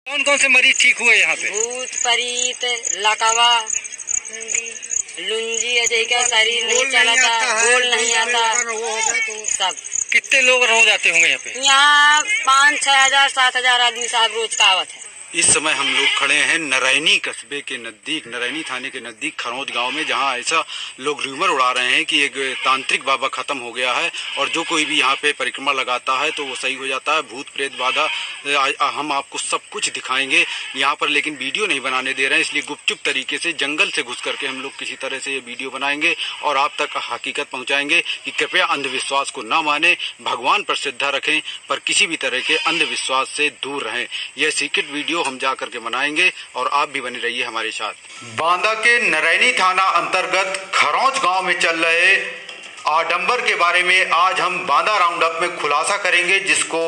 कौन कौन से मरीज ठीक हुए यहाँ पे? भूत परीत लकवा लुंजी अजय का शरीर नहीं चलाता, बोल नहीं आता, सब। कितने लोग रोज आते होंगे यहाँ पे? यहाँ 5-6 हजार 7 हजार आदमी साहब रोज का आवत है। इस समय हम लोग खड़े हैं नरैनी कस्बे के नजदीक, नरैनी थाने के नजदीक खरौज गांव में, जहां ऐसा लोग र्यूमर उड़ा रहे हैं कि एक तांत्रिक बाबा खत्म हो गया है और जो कोई भी यहाँ पे परिक्रमा लगाता है तो वो सही हो जाता है। भूत प्रेत बाधा हम आपको सब कुछ दिखाएंगे यहाँ पर, लेकिन वीडियो नहीं बनाने दे रहे हैं, इसलिए गुपचुप तरीके से जंगल से घुस करके हम लोग किसी तरह से ये वीडियो बनाएंगे और आप तक हकीकत पहुँचाएंगे कि कृपया अंधविश्वास को न माने, भगवान पर श्रद्धा रखें, पर किसी भी तरह के अंधविश्वास से दूर रहें। यह सीक्रेट वीडियो हम जा करके बनाएंगे और आप भी बने रहिए हमारे साथ। बांदा के नरैनी थाना अंतर्गत खरौज गांव में चल रहे आडंबर के बारे में आज हम बांदा राउंड अप में खुलासा करेंगे, जिसको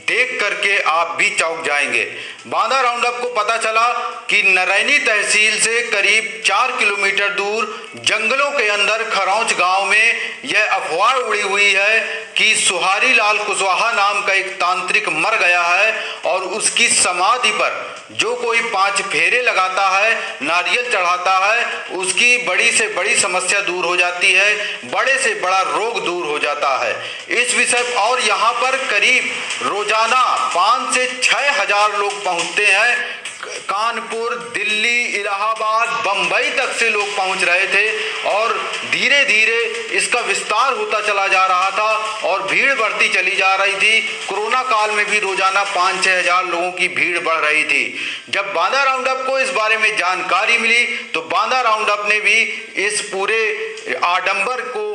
देख करके आप भी चौंक जाएंगे। बांदा राउंड अप को पता चला कि नरैनी तहसील से करीब 4 किलोमीटर दूर जंगलों के अंदर खरौज गांव में यह अफवाह उड़ी हुई है कि सुहारी लाल कुशवाहा नाम का एक तांत्रिक मर गया है और उसकी समाधि पर जो कोई 5 फेरे लगाता है, नारियल चढ़ाता है, उसकी बड़ी से बड़ी समस्या दूर हो जाती है, बड़े से बड़ा रोग दूर हो जाता है। इस विषय और यहाँ पर करीब रोजाना 5 से 6 हजार लोग पहुँचते हैं। कानपुर, दिल्ली, इलाहाबाद, बंबई तक से लोग पहुंच रहे थे और धीरे धीरे इसका विस्तार होता चला जा रहा था और भीड़ बढ़ती चली जा रही थी। कोरोना काल में भी रोजाना 5-6 हजार लोगों की भीड़ बढ़ रही थी। जब बांदा राउंड अप को इस बारे में जानकारी मिली तो बांदा राउंड अप ने भी इस पूरे आडंबर को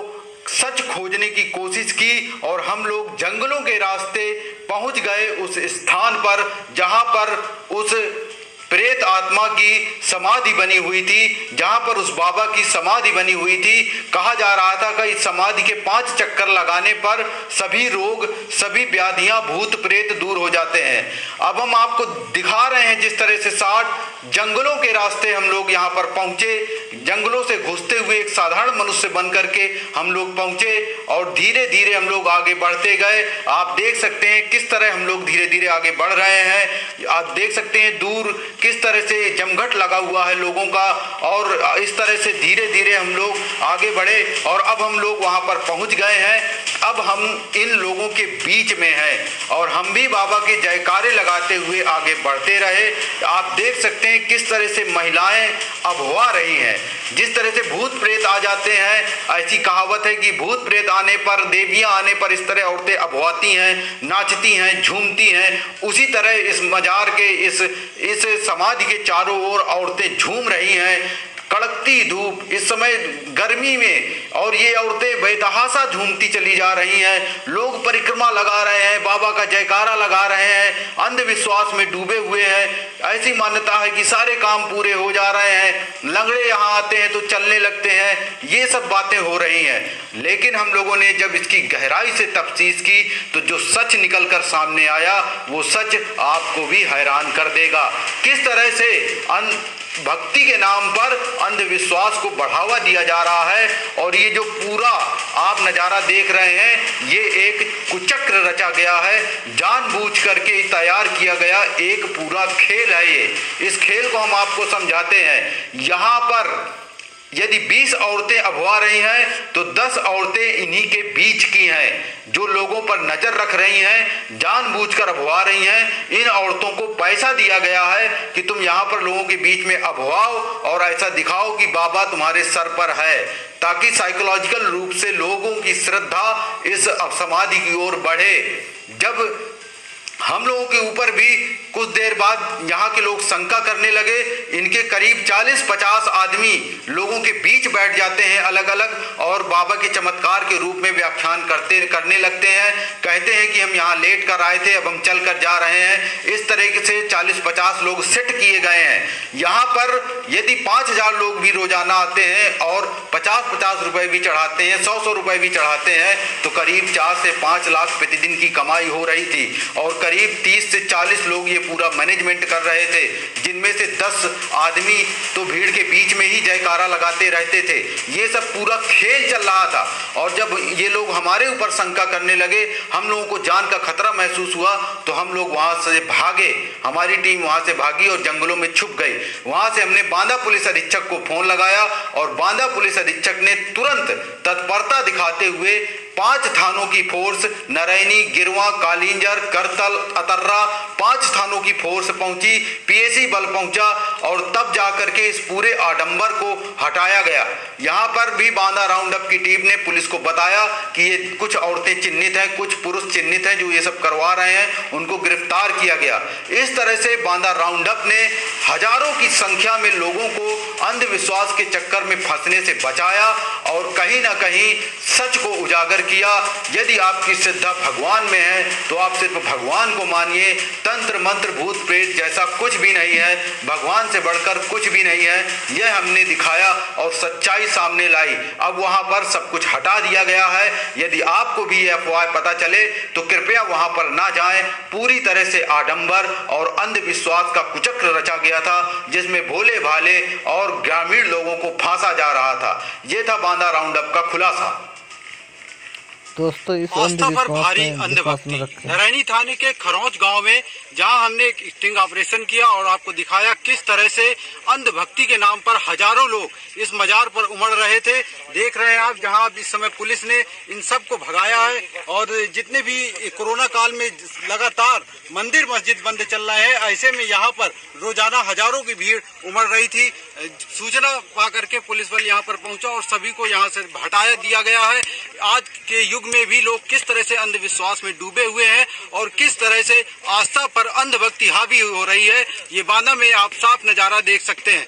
सच खोजने की कोशिश की और हम लोग जंगलों के रास्ते पहुंच गए उस स्थान पर जहां पर उस प्रेत आत्मा की समाधि बनी हुई थी, जहां पर उस बाबा की समाधि बनी हुई थी। कहा जा रहा था कि इस समाधि के 5 चक्कर लगाने पर सभी रोग, सभी व्याधियां, भूत प्रेत दूर हो जाते हैं। अब हम आपको दिखा रहे हैं जिस तरह से 60 जंगलों के रास्ते हम लोग यहाँ पर पहुंचे, जंगलों से घुसते हुए एक साधारण मनुष्य बन करके हम लोग पहुंचे और धीरे धीरे हम लोग आगे बढ़ते गए। आप देख सकते हैं किस तरह हम लोग धीरे धीरे आगे बढ़ रहे हैं। आप देख सकते हैं दूर किस तरह से जमघट लगा हुआ है लोगों का और इस तरह से धीरे धीरे हम लोग आगे बढ़े और अब हम लोग वहां पर पहुंच गए हैं। अब हम इन लोगों के बीच में हैं और हम भी बाबा के जयकारे लगाते हुए आगे बढ़ते रहे। आप देख सकते हैं किस तरह से महिलाएं अभवा रही हैं, जिस तरह से भूत प्रेत आ जाते हैं। ऐसी कहावत है कि भूत प्रेत आने पर, देवियां आने पर इस तरह औरतें अभवाती हैं, नाचती हैं, झूमती हैं। उसी तरह इस मजार के इस समाधि के चारों ओर औरतें झूम रही हैं। कड़कती धूप इस समय गर्मी में और ये औरतें बेतहाशा झूमती चली जा रही हैं। लोग परिक्रमा लगा रहे हैं, बाबा का जयकारा लगा रहे हैं, अंधविश्वास में डूबे हुए हैं। ऐसी मान्यता है कि सारे काम पूरे हो जा रहे हैं, लंगड़े यहाँ आते हैं तो चलने लगते हैं, ये सब बातें हो रही हैं। लेकिन हम लोगों ने जब इसकी गहराई से तफ्तीश की तो जो सच निकल कर सामने आया वो सच आपको भी हैरान कर देगा। किस तरह से भक्ति के नाम पर अंधविश्वास को बढ़ावा दिया जा रहा है और ये जो पूरा आप नज़ारा देख रहे हैं ये एक कुचक्र रचा गया है, जानबूझ करके तैयार किया गया एक पूरा खेल है। ये इस खेल को हम आपको समझाते हैं। यहाँ पर यदि 20 औरतें अभवा रही हैं तो 10 औरतें इन्हीं के बीच की हैं जो लोगों पर नजर रख रही हैं, जानबूझकर अभवा रही हैं। इन औरतों को पैसा दिया गया है कि तुम यहाँ पर लोगों के बीच में अभवाओ और ऐसा दिखाओ कि बाबा तुम्हारे सर पर है, ताकि साइकोलॉजिकल रूप से लोगों की श्रद्धा इस समाधि की ओर बढ़े। जब हम लोगों के ऊपर भी कुछ देर बाद यहाँ के लोग शंका करने लगे, इनके करीब 40-50 आदमी लोगों के बीच बैठ जाते हैं अलग अलग और बाबा के चमत्कार के रूप में व्याख्यान करने लगते हैं। कहते हैं कि हम यहाँ लेट कर आए थे, अब हम चल कर जा रहे हैं। इस तरीके से 40-50 लोग सेट किए गए हैं। यहाँ पर यदि 5,000 लोग भी रोजाना आते हैं और 50-50 रुपए भी चढ़ाते हैं, 100-100 रुपए भी चढ़ाते हैं तो करीब 4 से 5 लाख प्रतिदिन की कमाई हो रही थी और करीब 30 से 40 लोग ये पूरा मैनेजमेंट कर रहे थे, जिनमें से 10 आदमी तो भीड़ के बीच में ही जयकारा लगाते रहते थे। ये सब पूरा खेल चल रहा था और जब ये लोग हमारे ऊपर शंका करने लगे, हम लोगों को जान का खतरा महसूस हुआ तो हम लोग वहां से भागे। हमारी टीम टीम वहां से भागी और जंगलों में छुप गई। वहां से हमने बांदा पुलिस अधीक्षक को फोन लगाया और बांदा पुलिस अधीक्षक ने तुरंत तत्परता दिखाते हुए 5 थानों की फोर्स, नरैनी, गिरवा, कालिंजर, करतल, अतर्रा, 5 थानों की फोर्स पहुंची, पीएसी बल पहुंचा और तब जाकर के इस पूरे आडंबर को हटाया गया। यहां पर भी बांदा राउंड अप की टीम ने पुलिस को बताया कि ये कुछ औरतें चिन्हित हैं, कुछ पुरुष चिन्हित हैं जो ये सब करवा रहे हैं, उनको गिरफ्तार किया गया। इस तरह से बांदा राउंड अप ने हजारों की संख्या में लोगों को अंधविश्वास के चक्कर में फंसने से बचाया और कहीं ना कहीं सच को उजागर किया। यदि आपकी श्रद्धा भगवान में है तो आप सिर्फ भगवान को मानिए। तंत्र मंत्र भूत प्रेत जैसा कुछ भी नहीं है, भगवान से बढ़कर कुछ भी नहीं है, यह हमने दिखाया और सच्चाई सामने लाई। अब वहां पर सब कुछ हटा दिया गया है। यदि आपको भी यह अफवाह पता चले तो कृपया वहां पर ना जाएं। पूरी तरह से आडंबर और अंधविश्वास का कुचक्र रचा गया था जिसमें भोले भाले और ग्रामीण लोगों को फांसा जा रहा था। यह था बांदा राउंड अप का खुलासा। दोस्तों इस आस्था पर भारी अंधभक्ति। नरैनी थाने के खरौच गांव में जहां हमने एक स्टिंग ऑपरेशन किया और आपको दिखाया किस तरह से अंधभक्ति के नाम पर हजारों लोग इस मजार पर उमड़ रहे थे। देख रहे हैं आप जहां अब इस समय पुलिस ने इन सब को भगाया है और जितने भी कोरोना काल में लगातार मंदिर मस्जिद बंद चल रहे हैं, ऐसे में यहाँ पर रोजाना हजारों की भीड़ उमड़ रही थी। सूचना पा करके पुलिस बल यहाँ पर पहुंचा और सभी को यहाँ से हटाया दिया गया है। आज के युग में भी लोग किस तरह से अंधविश्वास में डूबे हुए हैं और किस तरह से आस्था पर अंधभक्ति हावी हो रही है, ये बांदा में आप साफ नजारा देख सकते हैं।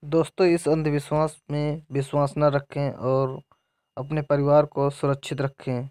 दोस्तों इस अंधविश्वास में विश्वास न रखें और अपने परिवार को सुरक्षित रखें।